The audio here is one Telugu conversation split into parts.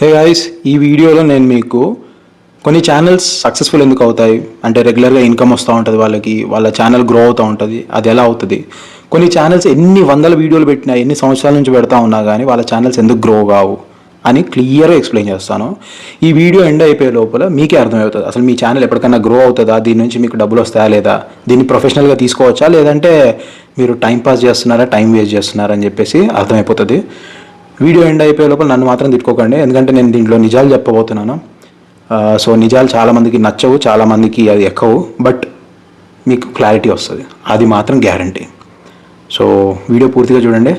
హే గైస్, ఈ వీడియోలో నేను మీకు కొన్ని ఛానల్స్ సక్సెస్ఫుల్ ఎందుకు అవుతాయి అంటే రెగ్యులర్గా ఇన్కమ్ వస్తూ ఉంటుంది, వాళ్ళ ఛానల్ గ్రో అవుతూ ఉంటుంది. అది ఎలా అవుతుంది? కొన్ని ఛానల్స్ ఎన్ని వందల వీడియోలు పెట్టినా, ఎన్ని సంవత్సరాల నుంచి పెడతా ఉన్నా కానీ వాళ్ళ ఛానల్స్ ఎందుకు గ్రో కావు అని క్లియర్గా ఎక్స్ప్లెయిన్ చేస్తాను. ఈ వీడియో ఎండ్ అయిపోయే లోపల మీకే అర్థమవుతుంది అసలు మీ ఛానల్ ఎప్పటికైనా గ్రో అవుతుందా, దీని నుంచి మీకు డబ్బులు వస్తాయా లేదా, దీన్ని ప్రొఫెషనల్గా తీసుకోవచ్చా, లేదంటే మీరు టైం పాస్ చేస్తున్నారా, టైం వేస్ట్ చేస్తున్నారా అని చెప్పేసి అర్థమైపోతుంది. వీడియో ఎండ్ అయిపోయే లోపల నన్ను మాత్రం తిట్టుకోకండి, ఎందుకంటే నేను దీంట్లో నిజాలు చెప్పబోతున్నాను. సో నిజాలు చాలామందికి నచ్చవు, చాలామందికి అది ఎక్కవు, బట్ మీకు క్లారిటీ వస్తుంది, అది మాత్రం గ్యారంటీ. సో వీడియో పూర్తిగా చూడండి.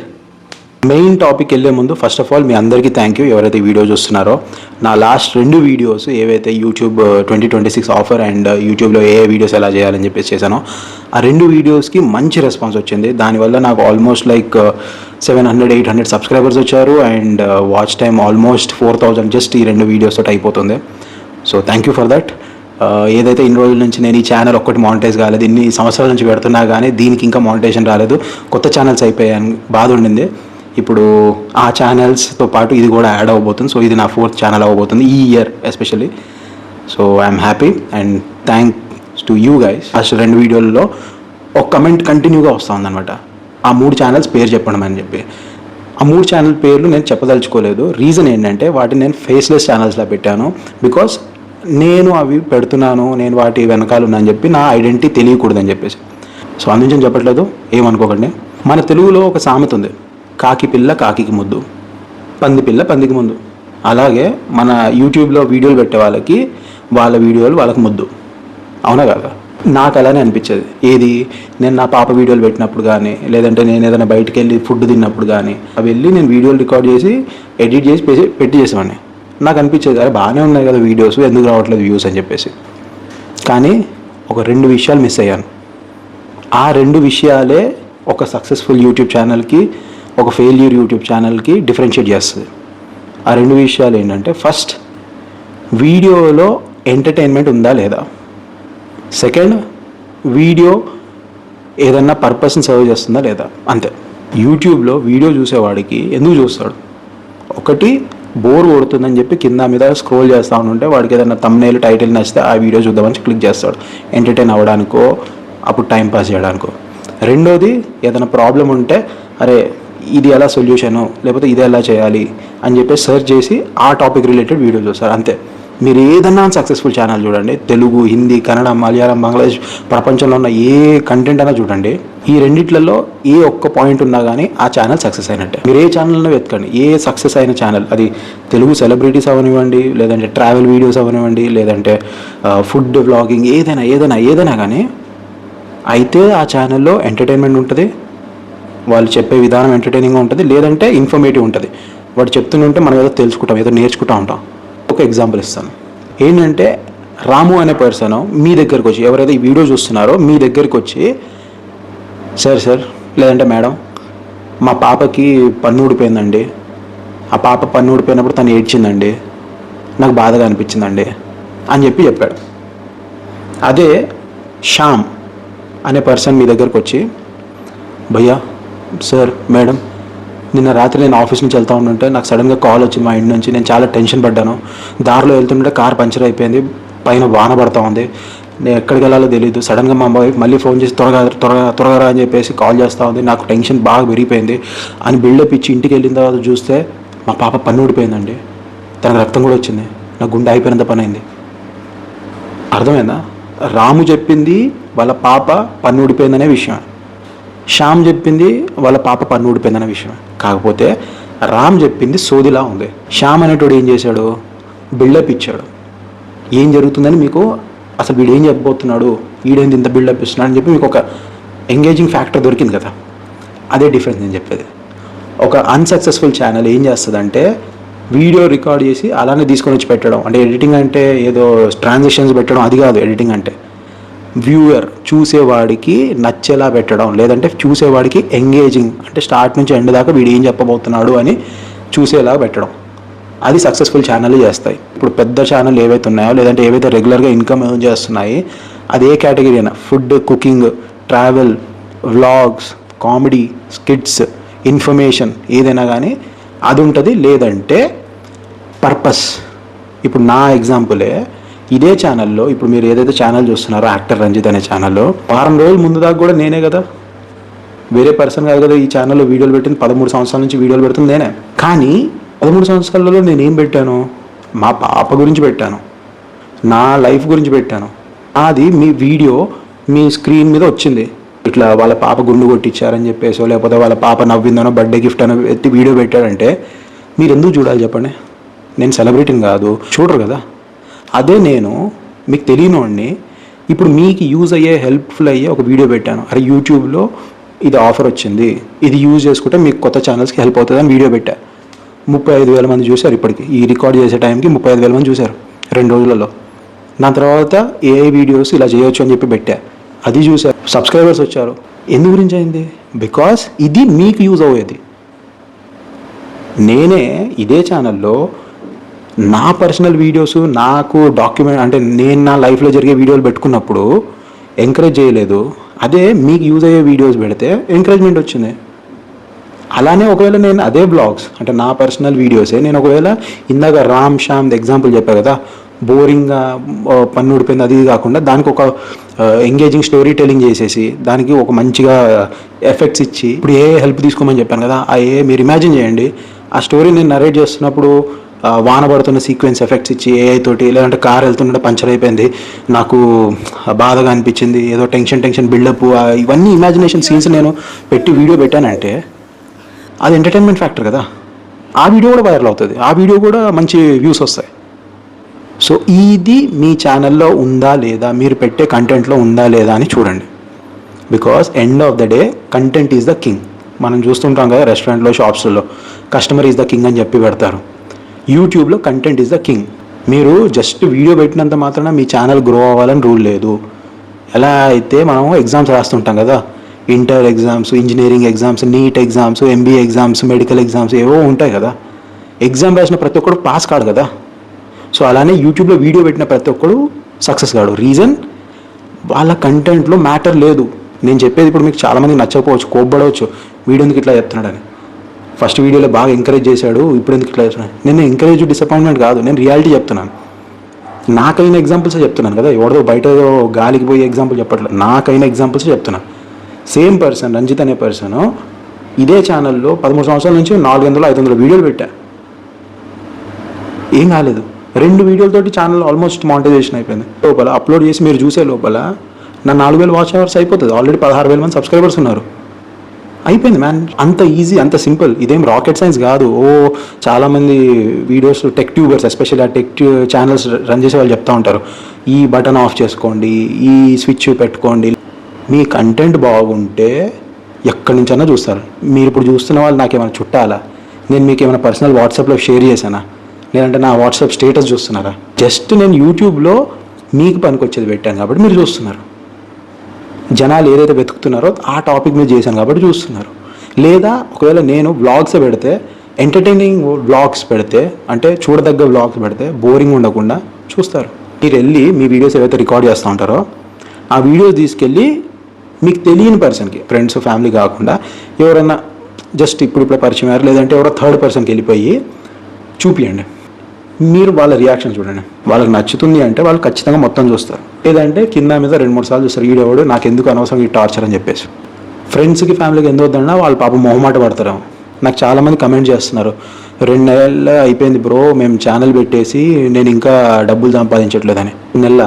మెయిన్ టాపిక్ వెళ్ళే ముందు ఫస్ట్ ఆఫ్ ఆల్ మీ అందరికీ థ్యాంక్ యూ, ఎవరైతే వీడియో చూస్తున్నారో. నా లాస్ట్ 2 వీడియోస్ ఏవైతే యూట్యూబ్ 2026 ఆఫర్ అండ్ యూట్యూబ్లో ఏ వీడియోస్ ఎలా చేయాలని చెప్పేసి చేశానో, ఆ 2 వీడియోస్కి మంచి రెస్పాన్స్ వచ్చింది. దానివల్ల నాకు ఆల్మోస్ట్ లైక్ 700-800 సబ్స్క్రైబర్స్ వచ్చారు and watch time almost 4000 just ఈ 2 వీడియోస్ తోటి అయిపోతుంది. So thank you for that. ఏదైతే ఇన్ని రోజుల నుంచి నేను ఈ ఛానల్ ఒక్కటి మానిటైజ్ కాలేదు, ఇన్ని సంవత్సరాల నుంచి పెడుతున్నా కానీ దీనికి ఇంకా మానిటైజేషన్ రాలేదు, కొత్త ఛానల్స్ అయిపోయాయని బాధ ఉండింది. ఇప్పుడు ఆ ఛానల్స్తో పాటు ఇది కూడా యాడ్ అవ్వబోతుంది. సో ఇది నా 4th ఛానల్ అవ్వబోతుంది ఈ year especially. So I'm happy and thanks to you guys. First 2 వీడియోల్లో ఒక కమెంట్ కంటిన్యూగా వస్తూ ఉందన్నమాట, ఆ 3 ఛానల్స్ పేరు చెప్పడం అని చెప్పి. ఆ 3 ఛానల్ పేర్లు నేను చెప్పదలుచుకోలేదు. రీజన్ ఏంటంటే వాటిని నేను ఫేస్లెస్ ఛానల్స్లో పెట్టాను, బికాస్ నేను అవి పెడుతున్నాను, నేను వాటి వెనకాల ఉన్నాను చెప్పి నా ఐడెంటిటీ తెలియకూడదని చెప్పేసి. సో అందుకని చెప్పట్లేదు, ఏమనుకోకండి. మన తెలుగులో ఒక సామెత ఉంది, కాకి పిల్ల కాకికి ముద్దు, పంది పిల్ల పందికి ముందు. అలాగే మన యూట్యూబ్లో వీడియోలు పెట్టే వాళ్ళకి వాళ్ళ వీడియోలు వాళ్ళకి ముద్దు, అవునా కదా? నాకు అలానే అనిపించేది. ఏది, నేను నా పాప వీడియోలు పెట్టినప్పుడు కానీ, లేదంటే నేను ఏదైనా బయటికి వెళ్ళి ఫుడ్ తిన్నప్పుడు కానీ వెళ్ళి నేను వీడియోలు రికార్డ్ చేసి ఎడిట్ చేసి పెట్టి చేసేవాడిని. నాకు అనిపించేది, అరే బాగానే ఉన్నాయి కదా వీడియోస్, ఎందుకు రావట్లేదు వ్యూస్ అని చెప్పేసి. కానీ ఒక 2 విషయాలు మిస్ అయ్యాను. ఆ 2 విషయాలే ఒక సక్సెస్ఫుల్ యూట్యూబ్ ఛానల్కి, ఒక ఫెయిల్యూర్ యూట్యూబ్ ఛానల్కి డిఫరెన్షియేట్ చేస్తుంది. ఆ 2 విషయాలు ఏంటంటే, ఫస్ట్, వీడియోలో ఎంటర్టైన్మెంట్ ఉందా లేదా. సెకండ్, వీడియో ఏదన్నా పర్పస్ని సర్వ్ చేస్తుందా లేదా. అంతే. యూట్యూబ్లో వీడియో చూసేవాడికి ఎందుకు చూస్తాడు? ఒకటి, బోర్ కొడుతుందని చెప్పి కింద మీద స్క్రోల్ చేస్తూ ఉంటే వాడికి ఏదైనా థంబ్నెయిల్ టైటిల్ నచ్చితే ఆ వీడియో చూద్దామని క్లిక్ చేస్తాడు, ఎంటర్టైన్ అవ్వడానికో అప్పుడు టైం పాస్ చేయడానికో. రెండోది, ఏదైనా ప్రాబ్లం ఉంటే అరే ఇది ఎలా సొల్యూషను, లేకపోతే ఇది ఎలా చేయాలి అని చెప్పి సెర్చ్ చేసి ఆ టాపిక్ రిలేటెడ్ వీడియో చూస్తారు, అంతే. మీరు ఏదన్నా సక్సెస్ఫుల్ ఛానల్ చూడండి, తెలుగు, హిందీ, కన్నడ, మలయాళం, బంగ్లాదేశ్, ప్రపంచంలో ఉన్న ఏ కంటెంట్ అయినా చూడండి, ఈ రెండిట్లలో ఏ ఒక్క పాయింట్ ఉన్నా కానీ ఆ ఛానల్ సక్సెస్ అయినట్టే. మీరు ఏ ఛానల్ను వెతకండి, ఏ సక్సెస్ అయిన ఛానల్, అది తెలుగు సెలబ్రిటీస్ అవనివ్వండి, లేదంటే ట్రావెల్ వీడియోస్ అవనివ్వండి, లేదంటే ఫుడ్ వ్లాగింగ్, ఏదైనా కానీ అయితే ఆ ఛానల్లో ఎంటర్టైన్మెంట్ ఉంటుంది, వాళ్ళు చెప్పే విధానం ఎంటర్టైనింగ్గా ఉంటుంది, లేదంటే ఇన్ఫర్మేటివ్ ఉంటుంది. వాడు చెప్తుంటే మనం ఏదో తెలుసుకుంటాం, ఏదో నేర్చుకుంటూ ఉంటాం. ఒక ఎగ్జాంపుల్ ఇస్తాను. ఏంటంటే, రాము అనే పర్సన్ మీ దగ్గరికి వచ్చి, ఎవరైతే ఈ వీడియో చూస్తున్నారో మీ దగ్గరికి వచ్చి, సార్ లేదంటే మేడం, మా పాపకి పన్ను ఊడిపోయిందండి, ఆ పాప పన్ను ఊడిపోయినప్పుడు తను ఏడ్చిందండి, నాకు బాధగా అనిపించిందండి అని చెప్పాడు. అదే శ్యామ్ అనే పర్సన్ మీ దగ్గరికి వచ్చి, భయ్యా, సార్, మేడం, నిన్న రాత్రి నేను ఆఫీస్ నుంచి వెళ్తూ ఉంటుంటే నాకు సడన్గా కాల్ వచ్చింది మా ఇంటి నుంచి, నేను చాలా టెన్షన్ పడ్డాను, దారిలో వెళ్తుంటే కార్ పంచర్ అయిపోయింది, పైన వాన పడుతూ ఉంది, నేను ఎక్కడికి వెళ్ళాలో తెలియదు, సడన్గా మా వైఫ్ మళ్ళీ ఫోన్ చేసి త్వరగా రా అని చెప్పేసి కాల్ చేస్తూ ఉంది, నాకు టెన్షన్ బాగా పెరిగిపోయింది అని బిల్డప్ ఇచ్చి ఇంటికి వెళ్ళిన తర్వాత చూస్తే మా పాప పన్ను ఊడిపోయిందండి, తనకు రక్తం కూడా వచ్చింది, నా గుండె అయిపోయినంత పని అయింది. అర్థమైందా? రాము చెప్పింది వాళ్ళ పాప పన్ను ఊడిపోయిందనే విషయం, శ్యామ్ చెప్పింది వాళ్ళ పాప పన్ను ఊడిపోయిందనే విషయం. కాకపోతే రామ్ చెప్పింది సోదిలా ఉంది. శ్యామ్ అనేటోడు ఏం చేశాడు? బిల్డప్ ఇచ్చాడు. ఏం జరుగుతుందని మీకు, అసలు వీడు ఏం చెప్పబోతున్నాడు, వీడేంది ఇంత బిల్డప్ ఇస్తున్నాడు అని చెప్పి మీకు ఒక ఎంగేజింగ్ ఫ్యాక్టర్ దొరికింది కదా. అదే డిఫరెన్స్ నేను చెప్పేది. ఒక అన్సక్సెస్ఫుల్ ఛానల్ ఏం చేస్తుందంటే, వీడియో రికార్డ్ చేసి అలానే తీసుకొని వచ్చి పెట్టడం, అంటే ఎడిటింగ్ అంటే ఏదో ట్రాన్సిషన్స్ పెట్టడం, అది కాదు ఎడిటింగ్ అంటే. వ్యూయర్, చూసేవాడికి నచ్చేలా పెట్టడం, లేదంటే చూసేవాడికి ఎంగేజింగ్, అంటే స్టార్ట్ నుంచి ఎండ్ దాకా వీడు ఏం చెప్పబోతున్నాడు అని చూసేలా పెట్టడం. అది సక్సెస్ఫుల్ ఛానల్ చేస్తాయి. ఇప్పుడు పెద్ద ఛానల్ ఏవైతే ఉన్నాయో, లేదంటే ఏవైతే రెగ్యులర్గా ఇన్కమ్ ఎర్న్ చేస్తున్నాయి, అది ఏ కేటగిరీ అయినా, food, cooking, travel, vlogs, comedy, skits, information, ఏదైనా కానీ అది ఉంటుంది. లేదంటే పర్పస్. ఇప్పుడు నా ఎగ్జాంపులే, ఇదే ఛానల్లో ఇప్పుడు మీరు ఏదైతే ఛానల్ చూస్తున్నారో యాక్టర్ రంజిత్ అనే ఛానల్లో వారం రోజుల ముందు దాకా కూడా నేనే కదా, వేరే పర్సన్ కాదు కదా ఈ ఛానల్లో వీడియోలు పెట్టింది. 13 సంవత్సరాల నుంచి వీడియోలు పెడుతుంది నేనే. కానీ 13 సంవత్సరాలలో నేనేం పెట్టాను? మా పాప గురించి పెట్టాను, నా లైఫ్ గురించి పెట్టాను. అది మీ వీడియో మీ స్క్రీన్ మీద వచ్చింది, ఇట్లా వాళ్ళ పాప గుండు కొట్టించారని చెప్పేసో లేకపోతే వాళ్ళ పాప నవ్విందనో బర్త్డే గిఫ్ట్ అనో ఎత్తి వీడియో పెట్టాడంటే మీరు ఎందుకు చూడాలి చెప్పండి? నేను సెలబ్రిటీని కాదు, చూడరు కదా. అదే నేను మీకు తెలియనివాడిని ఇప్పుడు మీకు యూజ్ అయ్యే హెల్ప్ఫుల్ అయ్యే ఒక వీడియో పెట్టాను. అరే యూట్యూబ్లో ఇది ఆఫర్ వచ్చింది, ఇది యూజ్ చేసుకుంటే మీకు కొత్త ఛానల్స్కి హెల్ప్ అవుతుంది అని వీడియో పెట్టా. 35,000 మంది చూశారు. ఇప్పటికి ఈ రికార్డ్ చేసే టైంకి 35,000 మంది చూశారు 2 రోజులలో. నా తర్వాత ఏ వీడియోస్ ఇలా చేయొచ్చు అని చెప్పి పెట్టా, అది చూశారు, సబ్స్క్రైబర్స్ వచ్చారు. ఎందు గురించి అయింది? బికాస్ ఇది మీకు యూజ్ అయ్యేది. నేనే ఇదే ఛానల్లో నా పర్సనల్ వీడియోస్, నాకు డాక్యుమెంట్ అంటే నేను నా లైఫ్లో జరిగే వీడియోలు పెట్టుకున్నప్పుడు ఎంకరేజ్ చేయలేదు. అదే మీకు యూజ్ అయ్యే వీడియోస్ పెడితే ఎంకరేజ్మెంట్ వచ్చింది. అలానే ఒకవేళ నేను అదే బ్లాగ్స్ అంటే నా పర్సనల్ వీడియోసే నేను ఒకవేళ ఇందాక రామ్ శ్యామ్ ఎగ్జాంపుల్ చెప్పా కదా, బోరింగ్గా పన్ను ఊడిపోయింది అది కాకుండా దానికి ఒక ఎంగేజింగ్ స్టోరీ టెలింగ్ చేసేసి దానికి ఒక మంచిగా ఎఫెక్ట్స్ ఇచ్చి, ఇప్పుడు ఏ హెల్ప్ తీసుకోమని చెప్పాను కదా, ఆ మీరు ఇమాజిన్ చేయండి. ఆ స్టోరీ నేను నరేట్ చేస్తున్నప్పుడు వాన పడుతున్న సీక్వెన్స్ ఎఫెక్ట్స్ ఇచ్చి ఏఐ తోటి, లేదంటే కార్ వెళ్తుంటే పంచర్ అయిపోయింది నాకు బాధగా అనిపించింది, ఏదో టెన్షన్ బిల్డప్, ఇవన్నీ ఇమాజినేషన్ సీన్స్ నేను పెట్టి వీడియో పెట్టానంటే అది ఎంటర్టైన్మెంట్ ఫ్యాక్టర్ కదా. ఆ వీడియో కూడా వైరల్ అవుతుంది, ఆ వీడియో కూడా మంచి వ్యూస్ వస్తాయి. సో ఇది మీ ఛానల్లో ఉందా లేదా, మీరు పెట్టే కంటెంట్లో ఉందా లేదా అని చూడండి. Because end of the day content is the king. మనం చూస్తుంటాం కదా రెస్టారెంట్లో, షాప్స్లో కస్టమర్ ఈజ్ ద కింగ్ అని చెప్పి పెడతారు. యూట్యూబ్లో కంటెంట్ ఈజ్ ద కింగ్. మీరు జస్ట్ వీడియో పెట్టినంత మాత్రాన మీ ఛానల్ గ్రో అవ్వాలని రూల్ లేదు. ఎలా అయితే మనం ఎగ్జామ్స్ రాస్తుంటాం కదా, inter exams, engineering exams, NEET exams, MBA exams, medical exams ఏవో ఉంటాయి కదా. ఎగ్జామ్ రాసిన ప్రతి ఒక్కడు పాస్ కాడు కదా. సో అలానే యూట్యూబ్లో వీడియో పెట్టిన ప్రతి ఒక్కడు సక్సెస్ కాడు. రీజన్ వాళ్ళ కంటెంట్లో మ్యాటర్ లేదు. నేను చెప్పేది ఇప్పుడు మీకు చాలామంది నచ్చకపోవచ్చు, కోప్పడవచ్చు, వీడియో ఎందుకు ఇట్లా చెప్తున్నాడని. ఫస్ట్ వీడియోలో బాగా ఎంకరేజ్ చేశాడు, ఇప్పుడు ఎందుకు ఇట్లా చేస్తున్నాడు. నేను ఎంకరేజ్ డిసప్పాయింట్మెంట్ కాదు, నేను రియాలిటీ చెప్తున్నాను. నాకైన ఎగ్జాంపుల్స్ చెప్తున్నాను కదా, ఎవడో బయట గాలికి పోయే ఎగ్జాంపుల్ చెప్పట్లేదు, నాకైన ఎగ్జాంపుల్స్ చెప్తున్నాను. సేమ్ పర్సన్ రంజిత్ అనే పర్సన్ ఇదే ఛానల్లో 13 సంవత్సరాల నుంచి 400-500 వీడియోలు పెట్టా, ఏం కాలేదు. 2 వీడియోలతోటి ఛానల్ ఆల్మోస్ట్ మానిటైజేషన్ అయిపోయింది. లోపల అప్లోడ్ చేసి మీరు చూసే లోపల నా 4,000 వాచ్ అవర్స్ అయిపోతుంది. ఆల్రెడీ 16,000 మంది సబ్స్క్రైబర్స్ ఉన్నారు. అయిపోయింది మ్యాన్. అంత ఈజీ, అంత సింపుల్. ఇదేం రాకెట్ సైన్స్ కాదు. చాలామంది వీడియోస్ టెక్ ట్యూబర్స్, ఎస్పెషల్లీ ఆ టెక్ ఛానల్స్ రన్ చేసే వాళ్ళు చెప్తూ ఉంటారు, ఈ బటన్ ఆఫ్ చేసుకోండి, ఈ స్విచ్ పెట్టుకోండి. మీ కంటెంట్ బాగుంటే ఎక్కడి నుంచైనా చూస్తారు. మీరు ఇప్పుడు చూస్తున్న వాళ్ళు నాకేమైనా చుట్టాలా? నేను మీకు ఏమైనా పర్సనల్ వాట్సాప్లో షేర్ చేశానా? లేదంటే నా వాట్సాప్ స్టేటస్ చూస్తున్నారా? జస్ట్ నేను యూట్యూబ్లో మీకు పనికొచ్చేది పెట్టాను కాబట్టి మీరు చూస్తున్నారు. జనాలు ఏదైతే వెతుకుతున్నారో ఆ టాపిక్ మీద చేశాను కాబట్టి చూస్తున్నారు. లేదా ఒకవేళ నేను వ్లాగ్స్ పెడితే, ఎంటర్టైనింగ్ వ్లాగ్స్ పెడితే, అంటే చూడదగ్గ వ్లాగ్స్ పెడితే బోరింగ్ ఉండకుండా చూస్తారు. మీరు వెళ్ళి మీ వీడియోస్ ఏవైతే రికార్డ్ చేస్తూ ఉంటారో ఆ వీడియోస్ తీసుకెళ్ళి మీకు తెలియని పర్సన్కి, ఫ్రెండ్స్ ఫ్యామిలీ కాకుండా ఎవరన్నా జస్ట్ ఇప్పుడు పరిచయం అయ్యారు, లేదంటే ఎవరో థర్డ్ పర్సన్కి వెళ్ళిపోయి చూపియండి. మీరు వాళ్ళ రియాక్షన్ చూడండి. వాళ్ళకి నచ్చుతుంది అంటే వాళ్ళు ఖచ్చితంగా మొత్తం చూస్తారు. లేదంటే కింద మీద 2-3 సార్లు చూస్తారు, వీడియోవాడు నాకు ఎందుకు అనవసరం ఈ టార్చర్ అని చెప్పేసి. ఫ్రెండ్స్కి ఫ్యామిలీకి ఎందుకు వద్దన్నా వాళ్ళ పాపం మొహమాట పడతారు. నాకు చాలామంది కమెంట్ చేస్తున్నారు, 2 నెలలు అయిపోయింది బ్రో మేము ఛానల్ పెట్టేసి, నేను ఇంకా డబ్బులు సంపాదించట్లేదని. నెల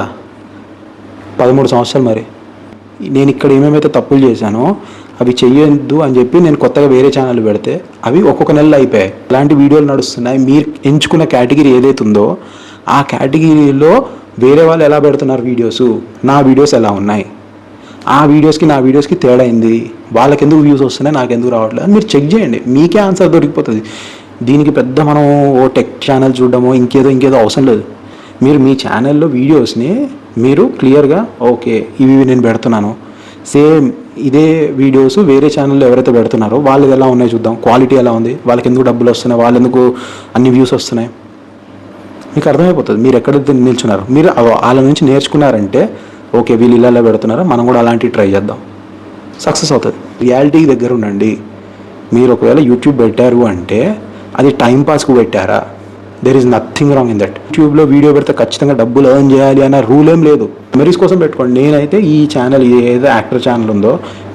13 సంవత్సరాలు. మరి నేను ఇక్కడ ఏమేమైతే తప్పులు చేశానో అవి చెయ్యొద్దు అని చెప్పి నేను కొత్తగా వేరే ఛానల్ పెడితే అవి ఒక్కొక్క నెలలో అయిపోయాయి. అలాంటి వీడియోలు నడుస్తున్నాయి. మీరు ఎంచుకున్న కేటగిరీ ఏదైతే ఉందో ఆ కేటగిరీలో వేరే వాళ్ళు ఎలా పెడుతున్నారు వీడియోస్, నా వీడియోస్ ఎలా ఉన్నాయి, ఆ వీడియోస్కి నా వీడియోస్కి తేడా అయింది, వాళ్ళకి ఎందుకు వ్యూస్ వస్తున్నాయి నాకు ఎందుకు రావట్లేదు మీరు చెక్ చేయండి. మీకే ఆన్సర్ దొరికిపోతుంది. దీనికి పెద్ద మనం టెక్ ఛానల్ చూడడమో ఇంకేదో అవసరం లేదు. మీరు మీ ఛానల్లో వీడియోస్ని మీరు క్లియర్గా ఓకే ఇవి నేను పెడుతున్నాను, సేమ్ ఇదే వీడియోస్ వేరే ఛానల్లో ఎవరైతే పెడుతున్నారో వాళ్ళది ఎలా ఉన్నాయి చూద్దాం, క్వాలిటీ ఎలా ఉంది, వాళ్ళకి ఎందుకు డబ్బులు వస్తున్నాయి, వాళ్ళు ఎందుకు అన్ని వ్యూస్ వస్తున్నాయి, మీకు అర్థమైపోతుంది. మీరు ఎక్కడ నిల్చున్నారు, మీరు వాళ్ళ నుంచి నేర్చుకున్నారంటే ఓకే వీళ్ళు ఇలా పెడుతున్నారు, మనం కూడా అలాంటివి ట్రై చేద్దాం, సక్సెస్ అవుతుంది. రియాలిటీకి దగ్గర ఉండండి. మీరు ఒకవేళ యూట్యూబ్ పెట్టారు అంటే అది టైంపాస్కు పెట్టారా, there is nothing wrong in that. యూట్యూబ్లో వీడియో పెడితే ఖచ్చితంగా డబ్బులు ఎర్న్ చేయాలి అన్న రూల్ ఏం లేదు. మెమరీస్ కోసం పెట్టుకోండి. నేనైతే ఈ ఛానల్ ఏదో యాక్టర్ ఛానల్ ఉందో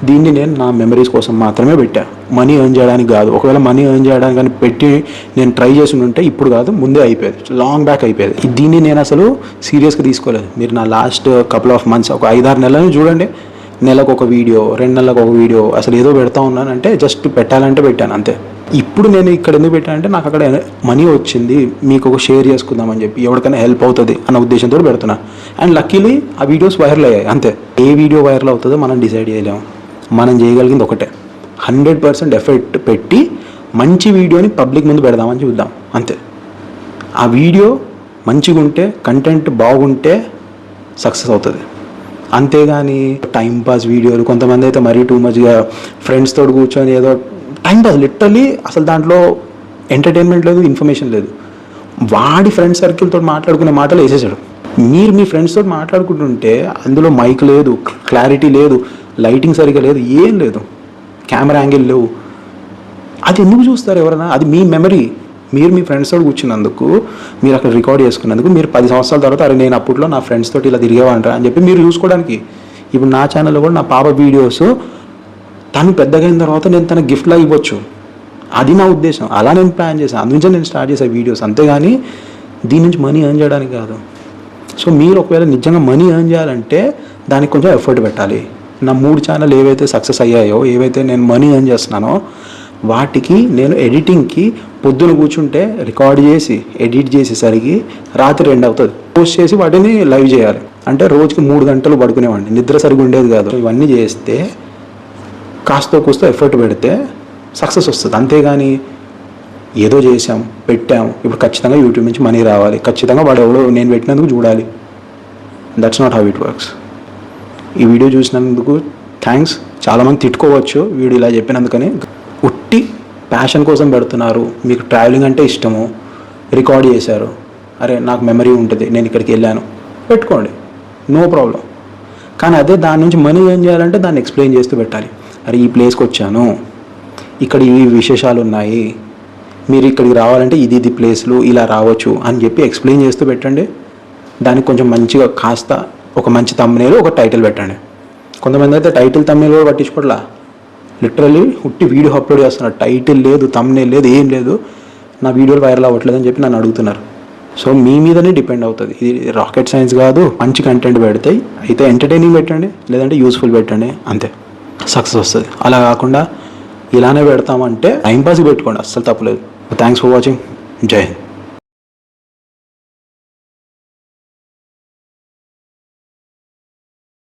దీన్ని నేను నా మెమరీస్ కోసం మాత్రమే పెట్టా, మనీ ఎర్న్ చేయడానికి కాదు. ఒకవేళ మనీ ఎర్న్ చేయడానికి కానీ పెట్టి నేను ట్రై చేసి ఉంటే ఇప్పుడు కాదు, ముందే అయిపోయేది, లాంగ్ బ్యాక్ అయిపోయేది. దీన్ని నేను అసలు సీరియస్గా తీసుకోలేదు. మీరు నా లాస్ట్ కపుల్ ఆఫ్ మంత్స్, ఒక 5-6 నెలలను చూడండి, నెలకు ఒక వీడియో, 2 నెలలకు ఒక వీడియో, అసలు ఏదో పెడతా ఉన్నానంటే జస్ట్ పెట్టాలంటే పెట్టాను అంతే. ఇప్పుడు నేను ఇక్కడ ఎందుకు పెట్టానంటే నాకు అక్కడ మనీ వచ్చింది, మీకు ఒక షేర్ చేసుకుందామని చెప్పి, ఎవరికైనా హెల్ప్ అవుతుంది అన్న ఉద్దేశంతో పెడుతున్నా. అండ్ లక్కీలీ ఆ వీడియోస్ వైరల్ అయ్యాయి అంతే. ఏ వీడియో వైరల్ అవుతుందో మనం డిసైడ్ చేయలేము. మనం చేయగలిగింది ఒకటే, 100% ఎఫర్ట్ పెట్టి మంచి వీడియోని పబ్లిక్ ముందు పెడదామని చూద్దాం అంతే. ఆ వీడియో మంచిగా ఉంటే, కంటెంట్ బాగుంటే సక్సెస్ అవుతుంది. అంతేగాని టైంపాస్ వీడియోలు, కొంతమంది అయితే మరీ టూ మచ్గా ఫ్రెండ్స్ తోడు కూర్చొని ఏదో టైంపాస్, లిటరల్లీ అసలు దాంట్లో ఎంటర్టైన్మెంట్ లేదు, ఇన్ఫర్మేషన్ లేదు. వాడి ఫ్రెండ్ సర్కిల్తో మాట్లాడుకునే మాటలు వేసేసాడు. మీరు మీ ఫ్రెండ్స్ తోటి మాట్లాడుకుంటుంటే అందులో మైక్ లేదు, క్లారిటీ లేదు, లైటింగ్ సరిగ్గా లేదు, ఏం లేదు, కెమెరా యాంగిల్ లేవు. అది ఎందుకు చూస్తారు ఎవరైనా? అది మీ మెమరీ. మీరు మీ ఫ్రెండ్స్ తోటి కూర్చున్నందుకు, మీరు అక్కడ రికార్డ్ చేసుకున్నందుకు, మీరు 10 సంవత్సరాల తర్వాత అరే నేను అప్పట్లో నా ఫ్రెండ్స్ తోటి ఇలా తిరిగేవాంటారా అని చెప్పి మీరు చూసుకోవడానికి. ఇప్పుడు నా ఛానల్లో కూడా నా పాప వీడియోస్ తను పెద్దగా అయిన తర్వాత నేను తన గిఫ్ట్లా ఇవ్వచ్చు, అది నా ఉద్దేశం. అలా నేను ప్లాన్ చేశాను, అందుకే నేను స్టార్ట్ చేసే వీడియోస్. అంతేగాని దీని నుంచి మనీ ఎర్న్ చేయడానికి కాదు. సో మీరు ఒకవేళ నిజంగా మనీ ఎర్న్ చేయాలంటే దానికి కొంచెం ఎఫర్ట్ పెట్టాలి. నా 3 ఛానల్ ఏవైతే సక్సెస్ అయ్యాయో, ఏవైతే నేను మనీ ఎర్న్ చేస్తున్నానో వాటికి నేను ఎడిటింగ్కి పొద్దున కూర్చుంటే రికార్డ్ చేసి ఎడిట్ చేసేసరికి రాత్రి 2 అవుతుంది. పోస్ట్ చేసి వాటిని లైవ్ చేయాలి అంటే రోజుకి 3 గంటలు పడుకునేవాడిని, నిద్ర సరిగ్గా ఉండేది కాదు. ఇవన్నీ చేస్తే కాస్తో కూస్తో ఎఫర్ట్ పెడితే సక్సెస్ వస్తుంది. అంతేగాని ఏదో చేసాం, పెట్టాం, ఇప్పుడు ఖచ్చితంగా యూట్యూబ్ నుంచి మనీ రావాలి, ఖచ్చితంగా వాడు ఎవడో నేను పెట్టినందుకు చూడాలి. That's not how it works. ఈ వీడియో చూసినందుకు థ్యాంక్స్. చాలామంది తిట్టుకోవచ్చు వీడియో ఇలా చెప్పినందుకని. ఉట్టి ప్యాషన్ కోసం పెడుతున్నారు, మీకు ట్రావెలింగ్ అంటే ఇష్టము, రికార్డ్ చేశారు, అరే నాకు మెమరీ ఉంటుంది, నేను ఇక్కడికి వెళ్ళాను, పెట్టుకోండి, నో ప్రాబ్లం. కానీ అదే దాని నుంచి మనీ ఏం చేయాలంటే దాన్ని ఎక్స్ప్లెయిన్ చేస్తూ పెట్టాలి. అరే ఈ ప్లేస్కి వచ్చాను, ఇక్కడ ఇవి విశేషాలు ఉన్నాయి, మీరు ఇక్కడికి రావాలంటే ఇది ప్లేస్లు, ఇలా రావచ్చు అని చెప్పి ఎక్స్ప్లెయిన్ చేస్తూ పెట్టండి. దానికి కొంచెం మంచిగా కాస్త ఒక మంచి తమ్నేల్, ఒక టైటిల్ పెట్టండి. కొంతమంది అయితే టైటిల్ తమ్నేల్ కూడా పట్టించుకోవట్లా, లిటరల్లీ ఉట్టి వీడియో అప్లోడ్ చేస్తున్నారు, టైటిల్ లేదు, తమ్నేల్ లేదు, ఏం లేదు, నా వీడియోలు వైరల్ అవ్వట్లేదు అని చెప్పి నన్ను అడుగుతున్నారు. సో మీ మీదనే డిపెండ్ అవుతుంది, ఇది రాకెట్ సైన్స్ కాదు. మంచి కంటెంట్ పెడితే అయితే ఎంటర్టైనింగ్ పెట్టండి, లేదంటే యూస్ఫుల్ పెట్టండి, అంతే సక్సెస్ వస్తుంది. అలా కాకుండా ఇలానే పెడతామంటే టైంపాస్ పెట్టుకోండి, అస్సలు తప్పలేదు. Thanks for watching. జై హింద్.